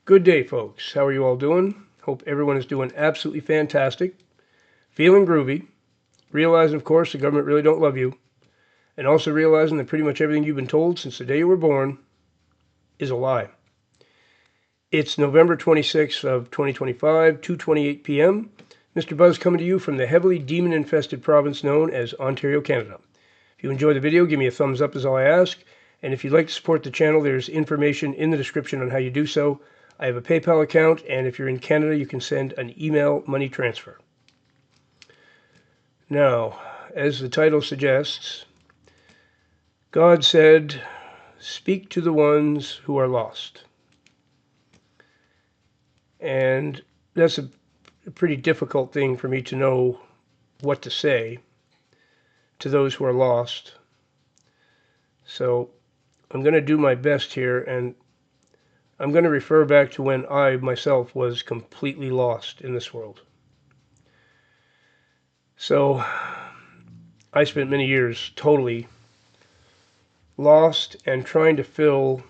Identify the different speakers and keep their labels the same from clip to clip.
Speaker 1: Good day, folks. How are you all doing? Hope everyone is doing absolutely fantastic, feeling groovy, realizing, of course, the government really don't love you, and also realizing that pretty much everything you've been told since the day you were born is a lie. It's November 26th of 2025, 2:28 p.m. Mr. Buzz coming to you from the heavily demon-infested province known as Ontario, Canada. If you enjoyed the video, give me a thumbs up is all I ask. And if you'd like to support the channel, there's information in the description on how you do so. I have a PayPal account, and if you're in Canada, you can send an email money transfer. Now, as the title suggests, God said, "Speak to the ones who are lost." And that's a pretty difficult thing for me to know what to say to those who are lost. So I'm going to do my best here, and I'm going to refer back to when I myself was completely lost in this world. So I spent many years totally lost and trying to fill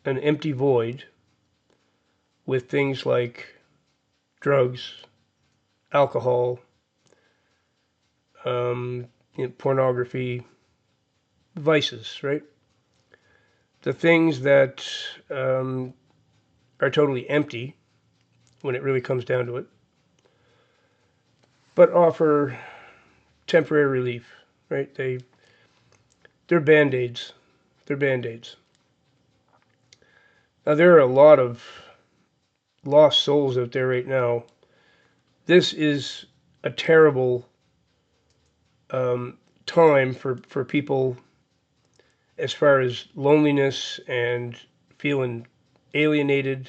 Speaker 1: an empty void with things like drugs, alcohol, pornography, vices, right? The things that are totally empty when it really comes down to it, but offer temporary relief, right? They're band-aids. They're band-aids. Now, there are a lot of lost souls out there right now. This is a terrible time for people as far as loneliness and feeling alienated,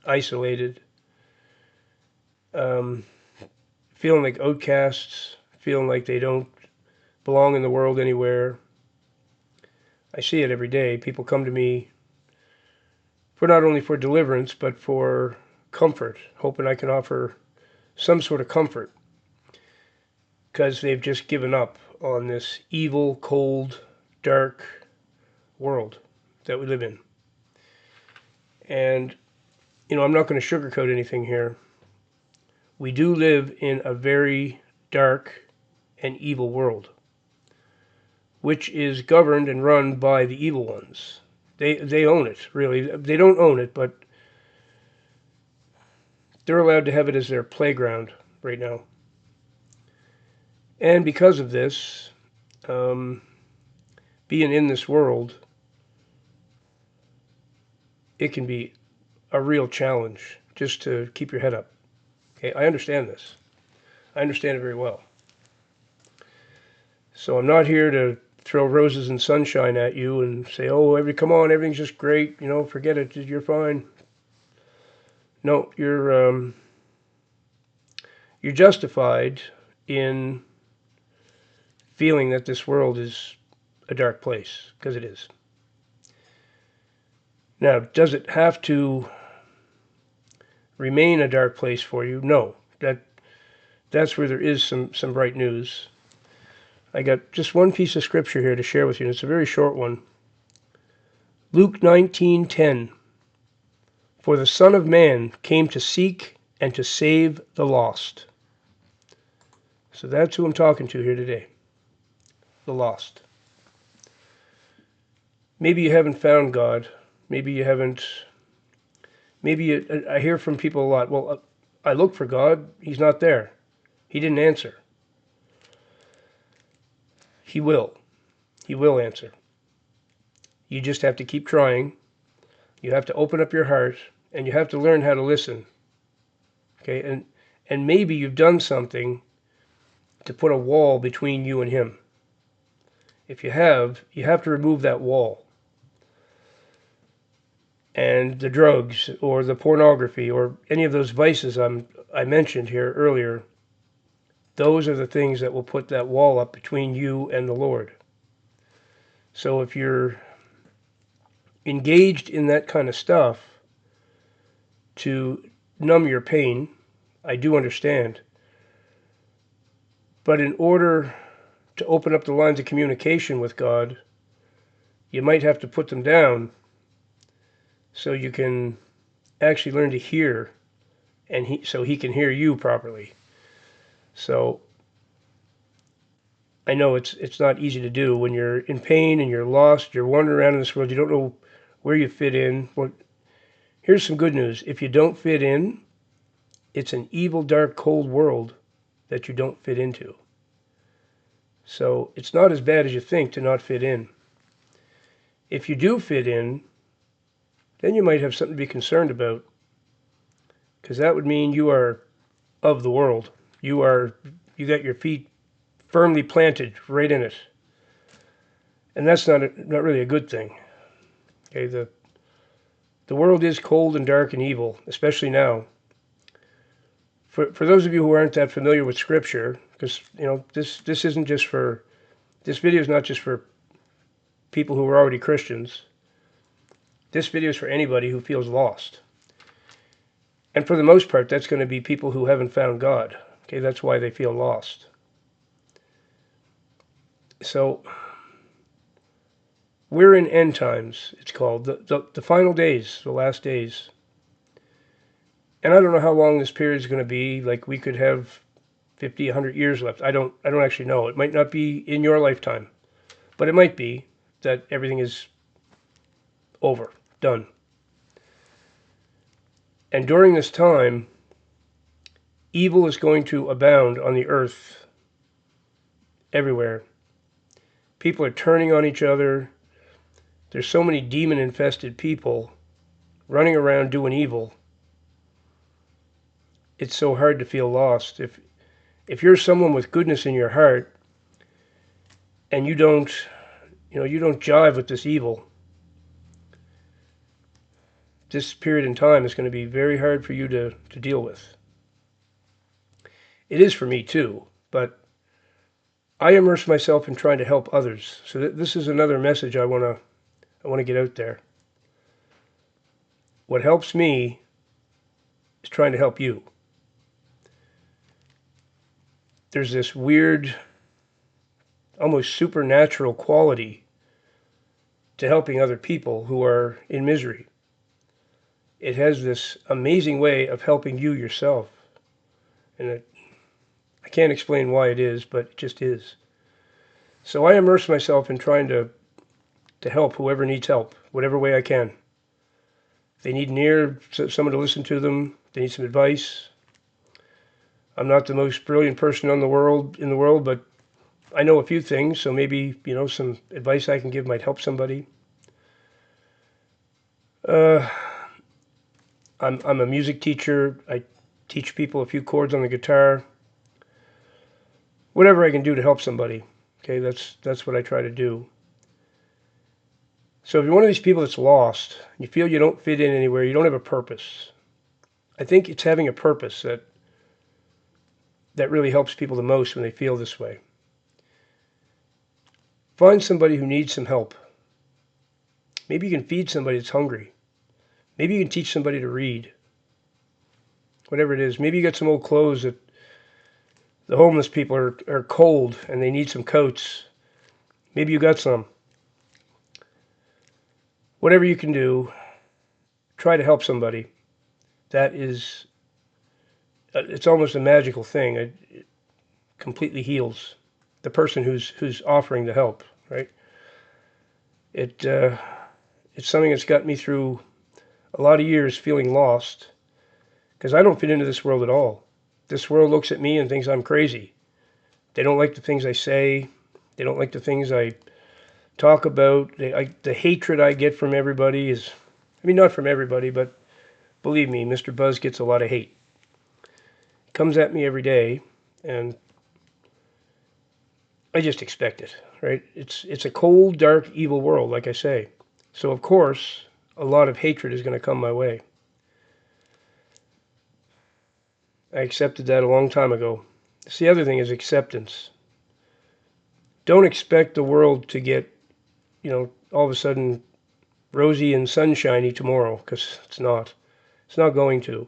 Speaker 1: isolated, feeling like outcasts, feeling like they don't belong in the world anywhere. I see it every day. People come to me for not only for deliverance, but for comfort, hoping I can offer some sort of comfort, because they've just given up on this evil, cold, dark world that we live in. And, I'm not going to sugarcoat anything here. We do live in a very dark and evil world, which is governed and run by the evil ones. They own it, really. They don't own it, but they're allowed to have it as their playground right now. And because of this, being in this world, it can be a real challenge just to keep your head up. Okay, I understand this. I understand it very well. So I'm not here to throw roses and sunshine at you and say, "Oh, come on, everything's just great. Forget it. You're fine." No, you're justified in feeling that this world is a dark place, because it is. Now, does it have to remain a dark place for you? No. That's where there is some bright news. I got just one piece of scripture here to share with you, and it's a very short one. Luke 19:10. For the Son of Man came to seek and to save the lost. So that's who I'm talking to here today. The lost. Maybe you haven't found God. Maybe you haven't. I hear from people a lot. Well, I look for God. He's not there. He didn't answer. He will. He will answer. You just have to keep trying. You have to open up your heart, and you have to learn how to listen. Okay, and maybe you've done something to put a wall between you and him. If you have to remove that wall. And the drugs or the pornography or any of those vices I mentioned here earlier, those are the things that will put that wall up between you and the Lord. So if you're engaged in that kind of stuff to numb your pain, I do understand. But in order to open up the lines of communication with God, you might have to put them down so you can actually learn to hear, and so he can hear you properly. So I know it's not easy to do when you're in pain and you're lost, you're wandering around in this world, you don't know where you fit in. Well, here's some good news. If you don't fit in, it's an evil, dark, cold world that you don't fit into. So it's not as bad as you think to not fit in. If you do fit in, then you might have something to be concerned about, because that would mean you are of the world. You got your feet firmly planted right in it. And that's not really a good thing. Okay, the world is cold and dark and evil, especially now. For those of you who aren't that familiar with Scripture, because this isn't just for, this video is not just for people who are already Christians. This video is for anybody who feels lost. And for the most part, that's going to be people who haven't found God. Okay, that's why they feel lost. So we're in end times, it's called, the final days, the last days. And I don't know how long this period is going to be. Like, we could have 50, 100 years left. I don't actually know. It might not be in your lifetime, but it might be that everything is over, done. And during this time, evil is going to abound on the earth everywhere. People are turning on each other. There's so many demon-infested people running around doing evil. It's so hard to feel lost. If you're someone with goodness in your heart and you don't jive with this evil, this period in time is going to be very hard for you to deal with. It is for me too, but I immerse myself in trying to help others. So this is another message I want to get out there. What helps me is trying to help you. There's this weird, almost supernatural quality to helping other people who are in misery. It has this amazing way of helping you yourself. And I can't explain why it is, but it just is. So I immerse myself in trying to help whoever needs help, whatever way I can. If they need an ear, someone to listen to them, they need some advice. I'm not the most brilliant person in the world, but I know a few things, so maybe, some advice I can give might help somebody. I'm a music teacher. I teach people a few chords on the guitar. Whatever I can do to help somebody. Okay, that's what I try to do. So if you're one of these people that's lost, you feel you don't fit in anywhere, you don't have a purpose, I think it's having a purpose that really helps people the most when they feel this way. Find somebody who needs some help. Maybe you can feed somebody that's hungry. Maybe you can teach somebody to read. Whatever it is. Maybe you got some old clothes that the homeless people are cold and they need some coats. Maybe you got some. Whatever you can do, try to help somebody. That is, it's almost a magical thing. It completely heals the person who's offering the help, right? It's something that's got me through a lot of years feeling lost, because I don't fit into this world at all. This world looks at me and thinks I'm crazy. They don't like the things I say. They don't like the things I talk about. The hatred I get from everybody is, not from everybody, but believe me, Mr. Buzz gets a lot of hate. It comes at me every day, and I just expect it, right? It's a cold, dark, evil world, like I say. So, of course, a lot of hatred is going to come my way. I accepted that a long time ago. It's the other thing is acceptance. Don't expect the world to get, all of a sudden rosy and sunshiny tomorrow, because it's not. It's not going to.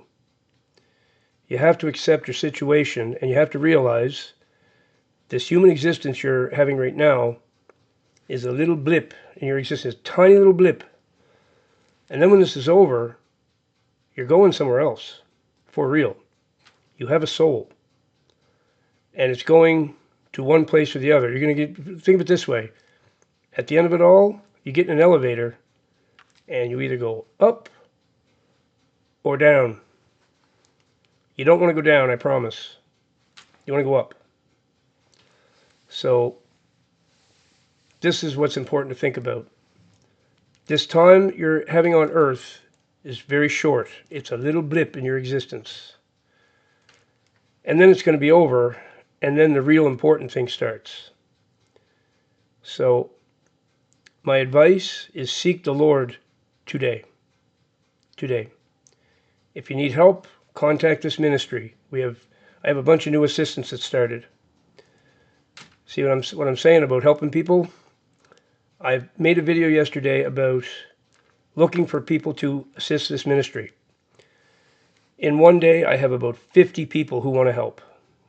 Speaker 1: You have to accept your situation, and you have to realize this human existence you're having right now is a little blip in your existence, a tiny little blip. And then when this is over, You're going somewhere else. For real. You have a soul. And it's going to one place or the other. You're going to get, think of it this way. At the end of it all, you get in an elevator and you either go up or down. You don't want to go down, I promise. You want to go up. So this is what's important to think about. This time you're having on earth is very short. It's a little blip in your existence. And then it's going to be over, and then the real important thing starts. So my advice is seek the Lord today. Today. If you need help, contact this ministry. I have a bunch of new assistants that started. See what I'm saying about helping people? I made a video yesterday about looking for people to assist this ministry. In one day, I have about 50 people who want to help.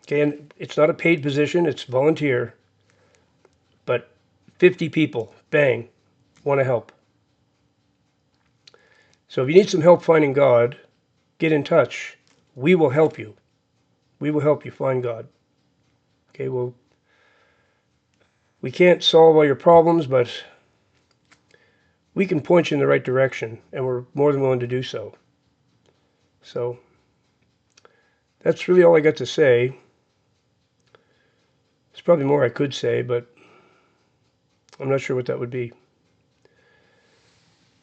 Speaker 1: Okay, and it's not a paid position, it's volunteer. But 50 people, bang, want to help. So if you need some help finding God, get in touch. We will help you. We will help you find God. Okay, well, we can't solve all your problems, but we can point you in the right direction, and we're more than willing to do so. So that's really all I got to say. There's probably more I could say, but I'm not sure what that would be.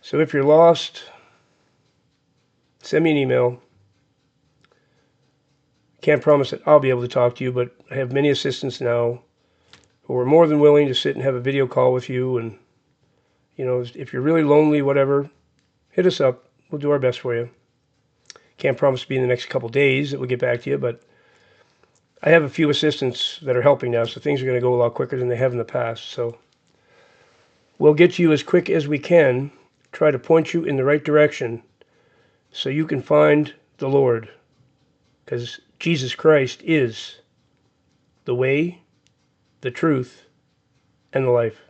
Speaker 1: So if you're lost, send me an email. Can't promise that I'll be able to talk to you, but I have many assistants now who are more than willing to sit and have a video call with you. And, you know, if you're really lonely, whatever, hit us up. We'll do our best for you. Can't promise to be in the next couple days that we'll get back to you, but I have a few assistants that are helping now, so things are going to go a lot quicker than they have in the past. So we'll get to you as quick as we can, try to point you in the right direction so you can find the Lord. Because Jesus Christ is the way, the truth, and the life.